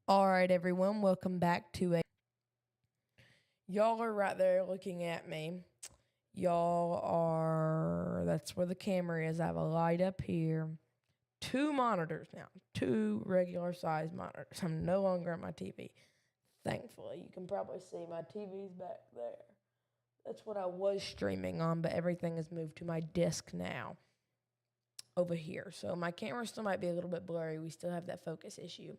All right, everyone, welcome back to a. Y'all are right there looking at me. Y'all are. That's where the camera is. I have a light up here. Two monitors now. Two regular size monitors. I'm no longer at my TV. Thankfully, you can probably see my TV's back there. That's what I was streaming on, but everything has moved to my desk now over here. So my camera still might be a little bit blurry. We still have that focus issue.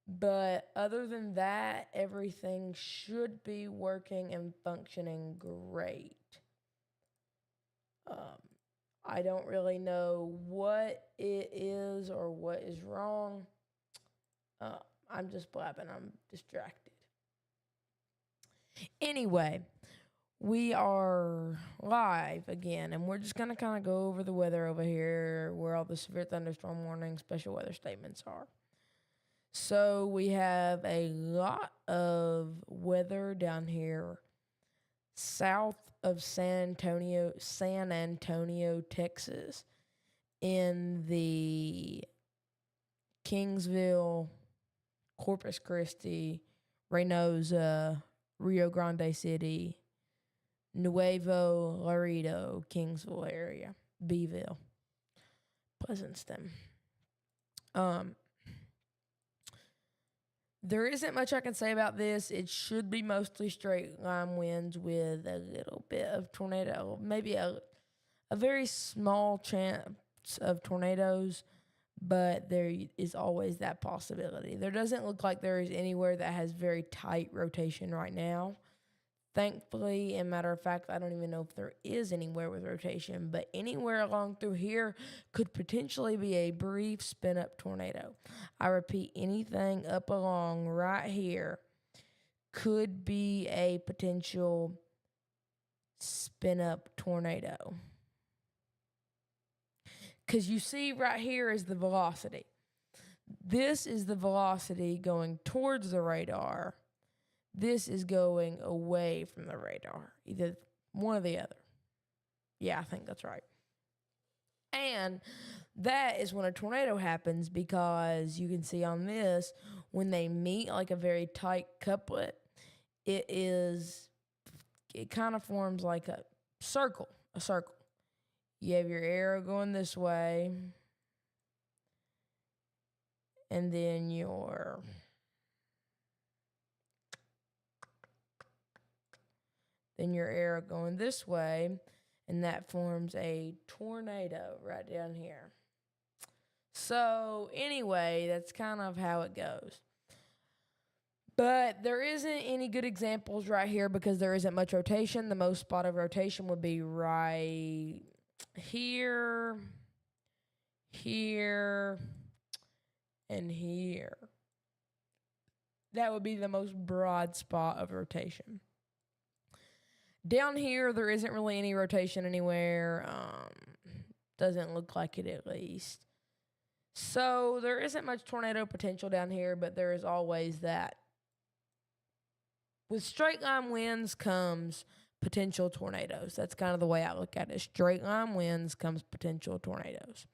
But other than that, everything should be working and functioning great. Um, I don't really know what it is or what is wrong. Uh, I'm just blabbing. I'm distracted. Anyway, we are live again, and we're just going to kind of go over the weather over here, where all the severe thunderstorm warning, special weather statements are. So we have a lot of weather down here south of San Antonio, Texas, in the Kingsville, Corpus Christi, Reynosa, Rio Grande City, Nuevo Laredo, Kingsville area, Beeville, Pleasanton. There isn't much I can say about this. It should be mostly straight line winds with a little bit of tornado, maybe a very small chance of tornadoes, but there is always that possibility. There doesn't look like there is anywhere that has very tight rotation right now. Thankfully, and matter of fact, I don't even know if there is anywhere with rotation, but anywhere along through here could potentially be a brief spin up tornado. I repeat, anything up along right here could be a potential spin up tornado. Because you see, right here is the velocity. This is the velocity going towards the radar. This is going away from the radar, either one or the other. Yeah, I think that's right. And that is when a tornado happens, because you can see on this, when they meet like a very tight couplet, it kind of forms like a circle. You have your arrow going this way, and then your arrow going this way, and that forms a tornado right down here. So anyway, that's kind of how it goes. But there isn't any good examples right here because there isn't much rotation. The most spot of rotation would be right here, here, and here. That would be the most broad spot of rotation. Down here, there isn't really any rotation anywhere. Doesn't look like it, at least. So there isn't much tornado potential down here, but there is always that. With straight line winds comes potential tornadoes. That's kind of the way I look at it. Straight line winds comes potential tornadoes.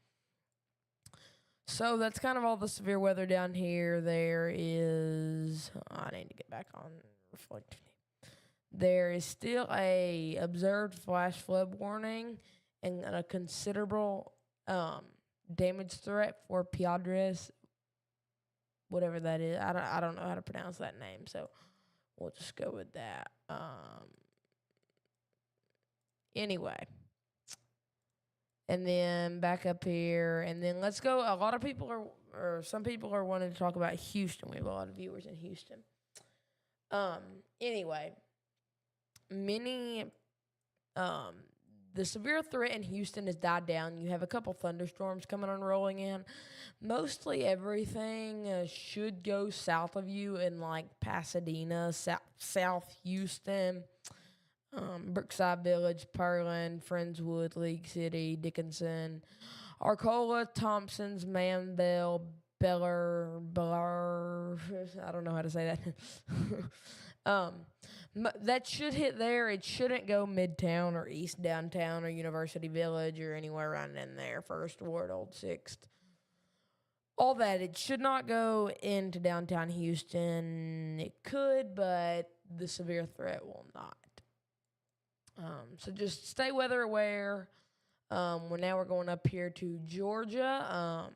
So that's kind of all the severe weather down here. There is... I need to get back on reflecting. There is still a observed flash flood warning and a considerable damage threat for Piedras, whatever that is. I don't know how to pronounce that name, so we'll just go with that. Anyway, and then back up here, and then let's go. A lot of people some people are wanting to talk about Houston. We have a lot of viewers in Houston. Anyway. The severe threat in Houston has died down. You have a couple thunderstorms coming on rolling in. Mostly everything should go south of you in like Pasadena, South Houston, Brookside Village, Pearland, Friendswood, League City, Dickinson, Arcola, Thompsons, Manville, Beller, I don't know how to say that. That should hit there. It shouldn't go Midtown or East Downtown or University Village or anywhere around in there. First Ward, Old Sixth. all that. It should not go into downtown Houston. It could, but the severe threat will not. So just stay weather aware. We're going up here to Georgia,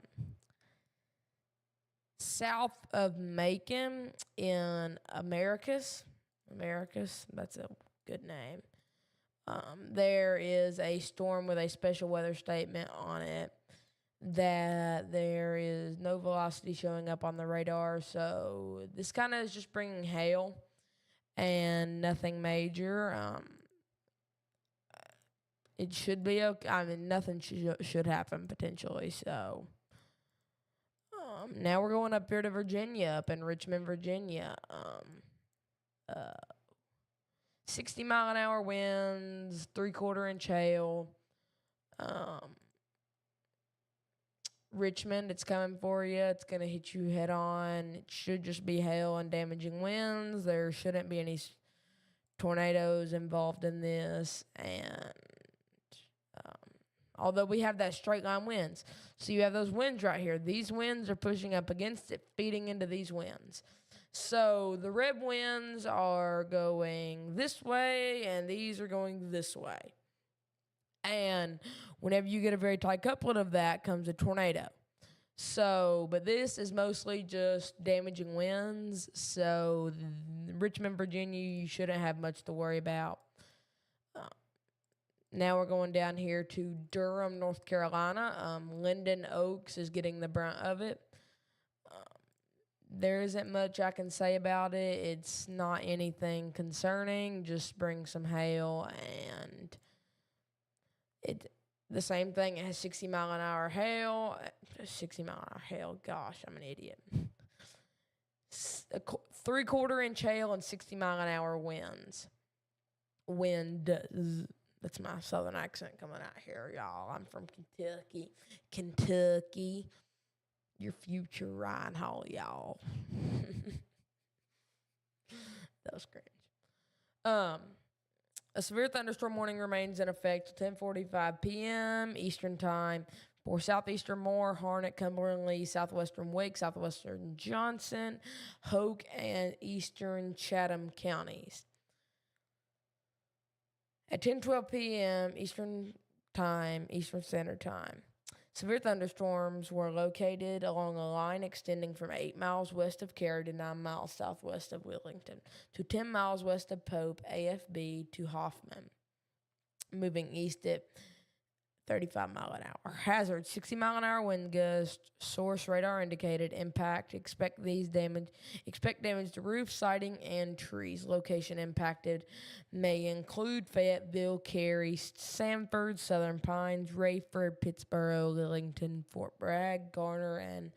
south of Macon in Americus. Americus, that's a good name. There is a storm with a special weather statement on it that there is no velocity showing up on the radar. So this kind of is just bringing hail and nothing major. It should be okay. I mean, nothing should happen potentially. So now we're going up here to Virginia, up in Richmond, Virginia. 60-mile-an-hour winds, 3/4 inch hail. Richmond, it's coming for you. It's going to hit you head on. It should just be hail and damaging winds. There shouldn't be any tornadoes involved in this. And although we have that straight line winds. So you have those winds right here. These winds are pushing up against it, feeding into these winds. So the red winds are going this way, and these are going this way. And whenever you get a very tight couplet of that comes a tornado. So, but this is mostly just damaging winds. So Richmond, Virginia, you shouldn't have much to worry about. Now we're going down here to Durham, North Carolina. Linden Oaks is getting the brunt of it. There isn't much I can say about it. It's not anything concerning. Just bring some hail, and it the same thing. It has 60-mile-an-hour hail. 60-mile-an-hour hail. Gosh, I'm an idiot. 3/4 inch hail and 60-mile-an-hour winds. That's my southern accent coming out here, y'all. I'm from Kentucky. Kentucky. Your future Ryan Hall, y'all. That was cringe. A severe thunderstorm warning remains in effect till 10:45 p.m. Eastern Time for southeastern Moore, Harnett, Cumberland, Lee, southwestern Wake, southwestern Johnson, Hoke, and eastern Chatham counties. At 10:12 p.m. Eastern Time, Eastern Standard Time, severe thunderstorms were located along a line extending from 8 miles west of Cary to 9 miles southwest of Wellington to 10 miles west of Pope, AFB, to Hoffman, moving east at 35-mile-an-hour. Hazard, 60-mile-an-hour wind gust. Source radar indicated impact. Expect damage to roof, siding, and trees. Location impacted may include Fayetteville, Cary, Sanford, Southern Pines, Rayford, Pittsboro, Lillington, Fort Bragg, Garner, and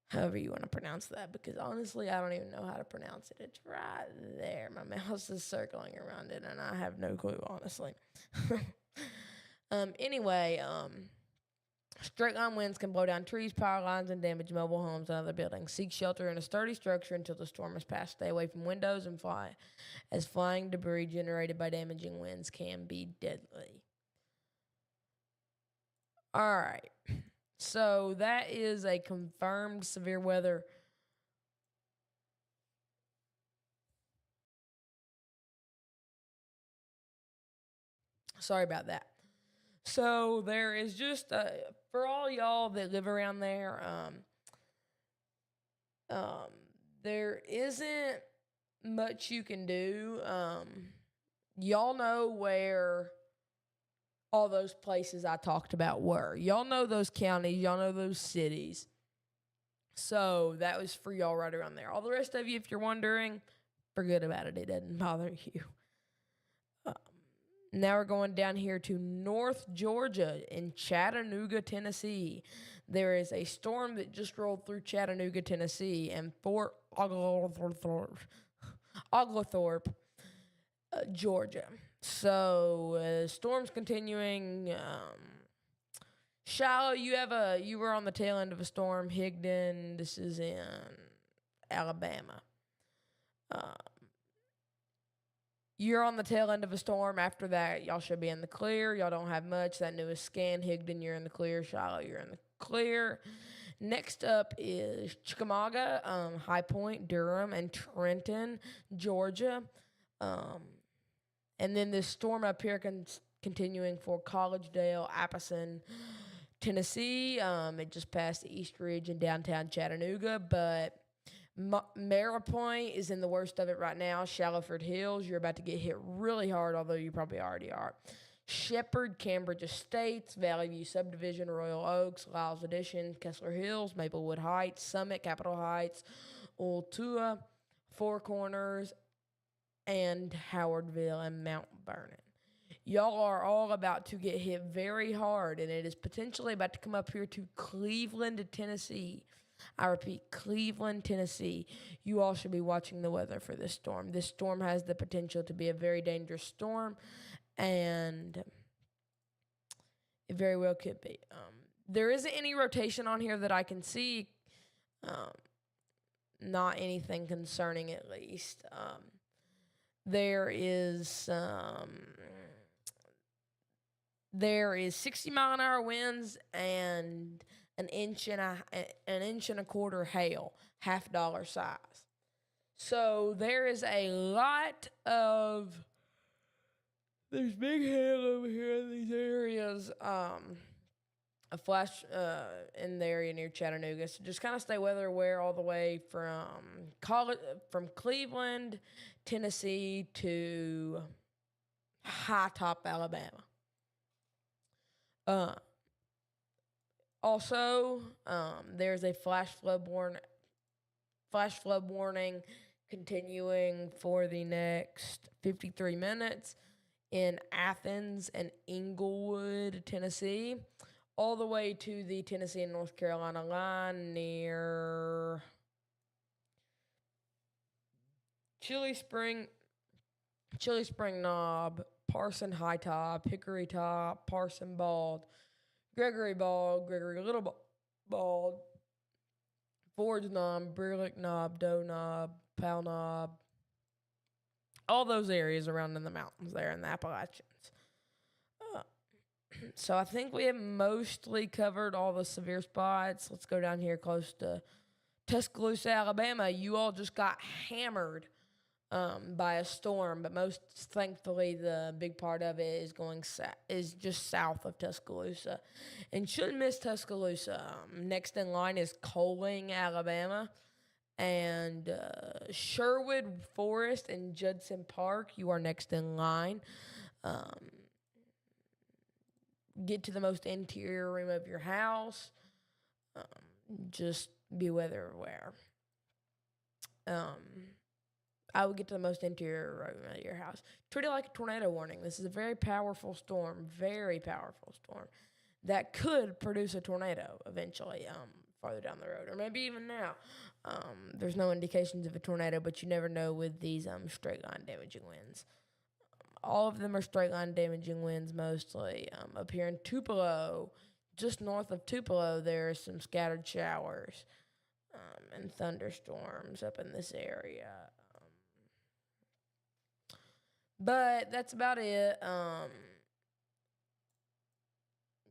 however you want to pronounce that, because honestly, I don't even know how to pronounce it. It's right there. My mouse is circling around it, and I have no clue, honestly. Straight line winds can blow down trees, power lines, and damage mobile homes and other buildings. Seek shelter in a sturdy structure until the storm has passed. Stay away from windows and fly, as flying debris generated by damaging winds can be deadly. All right. So that is a confirmed severe weather. Sorry about that. So there is just for all y'all that live around there, there isn't much you can do. Y'all know where all those places I talked about were. Y'all know those counties. Y'all know those cities. So that was for y'all right around there. All the rest of you, if you're wondering, forget about it. It doesn't bother you. Now we're going down here to North Georgia in Chattanooga, Tennessee. There is a storm that just rolled through Chattanooga, Tennessee, and Fort Oglethorpe, Georgia. So storm's continuing. Shiloh, you were on the tail end of a storm. Higdon, this is in Alabama. You're on the tail end of a storm. After that, y'all should be in the clear. Y'all don't have much. That newest scan, Higdon, you're in the clear. Shiloh, you're in the clear. Next up is Chickamauga, High Point, Durham, and Trenton, Georgia. Um, and then this storm up here continuing for Collegedale, Appleton, Tennessee. It just passed the East Ridge in downtown Chattanooga, but Maripoint is in the worst of it right now. Shallowford Hills, you're about to get hit really hard, although you probably already are. Shepherd, Cambridge Estates, Valley View Subdivision, Royal Oaks, Lyles Addition, Kessler Hills, Maplewood Heights, Summit, Capitol Heights, Altua, Four Corners, and Howardville and Mount Vernon. Y'all are all about to get hit very hard, and it is potentially about to come up here to Cleveland, Tennessee. I repeat, Cleveland, Tennessee. You all should be watching the weather for this storm. This storm has the potential to be a very dangerous storm, and it very well could be. There isn't any rotation on here that I can see. Not anything concerning, at least. There is 60-mile-an-hour winds and an inch and a quarter hail, $half size. So there is a lot of there's big hail over here in these areas. A flash in the area near Chattanooga. So just kind of stay weather aware all the way from Cleveland, Tennessee to High Top, Alabama. Also, there's a flash flood warning continuing for the next 53 minutes in Athens and Englewood, Tennessee, all the way to the Tennessee and North Carolina line near Chili Spring Knob, Parson High Top, Hickory Top, Parson Bald, Gregory Bald, Gregory Little Bald, Ford's Knob, Burlick Knob, Doe Knob, Powell Knob, all those areas around in the mountains there in the Appalachians. So I think we have mostly covered all the severe spots. Let's go down here close to Tuscaloosa, Alabama. You all just got hammered by a storm, but most thankfully the big part of it is just south of Tuscaloosa. And shouldn't miss Tuscaloosa. Next in line is Coaling, Alabama. And Sherwood Forest and Judson Park, you are next in line. Get to the most interior room of your house. Just be weather aware. I would get to the most interior room of your house. Treat it like a tornado warning. This is a very powerful storm, that could produce a tornado eventually, farther down the road, or maybe even now. There's no indications of a tornado, but you never know with these straight line damaging winds. All of them are straight line damaging winds mostly. Up here in Tupelo, just north of Tupelo, there are some scattered showers and thunderstorms up in this area. But that's about it.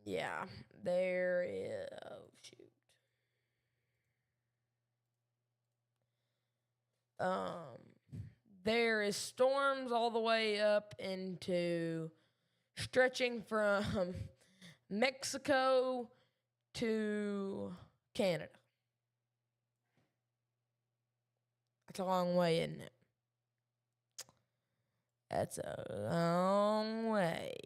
Yeah, there is. Oh, shoot. There is storms all the way up into stretching from Mexico to Canada. That's a long way, isn't it? That's a long way.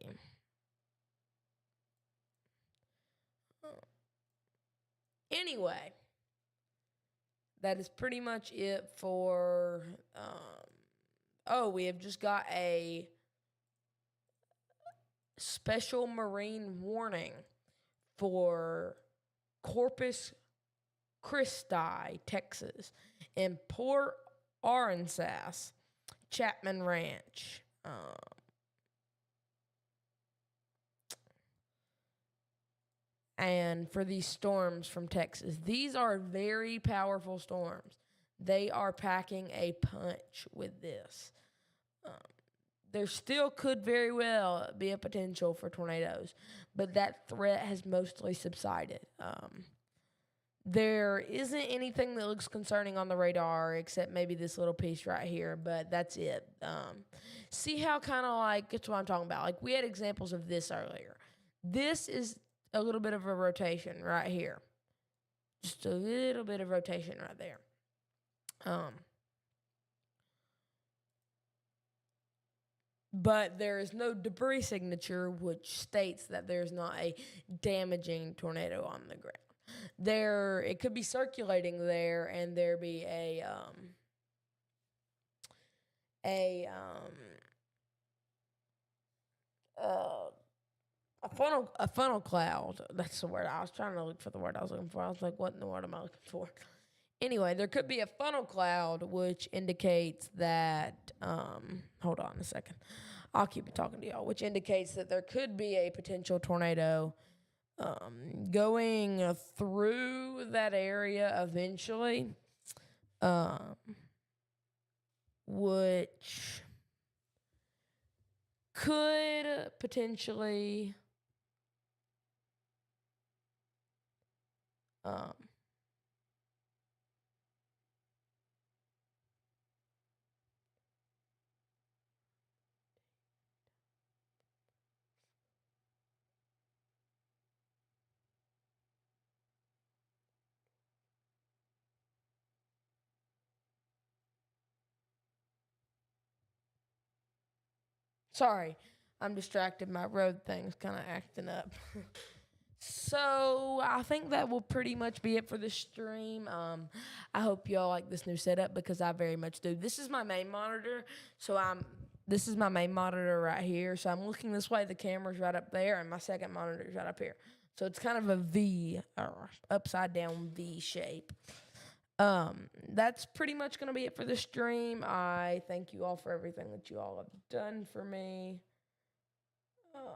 Anyway, that is pretty much it for. We have just got a special marine warning for Corpus Christi, Texas, and Port Aransas, Chapman Ranch. And for these storms from Texas, these are very powerful storms. They are packing a punch with this. There still could very well be a potential for tornadoes, but that threat has mostly subsided. There isn't anything that looks concerning on the radar except maybe this little piece right here, but that's it. See how kind of like, it's what I'm talking about. Like we had examples of this earlier. This is a little bit of a rotation right here. Just a little bit of rotation right there. But there is no debris signature, which states that there's not a damaging tornado on the ground. There, it could be circulating there, and there be a funnel cloud. That's the word I was trying to look for. The word I was looking for. I was like, what in the world am I looking for? Anyway, there could be a funnel cloud, which indicates that. Hold on a second. I'll keep talking to y'all, which indicates that there could be a potential tornado going through that area eventually, which could potentially sorry, I'm distracted. My road thing's kind of acting up. So I think that will pretty much be it for the stream. I hope y'all like this new setup because I very much do. This is my main monitor, so this is my main monitor right here. So I'm looking this way. The camera's right up there, and my second monitor's right up here. So it's kind of a V or upside down V shape. That's pretty much gonna be it for the stream. I thank you all for everything that you all have done for me. Hello.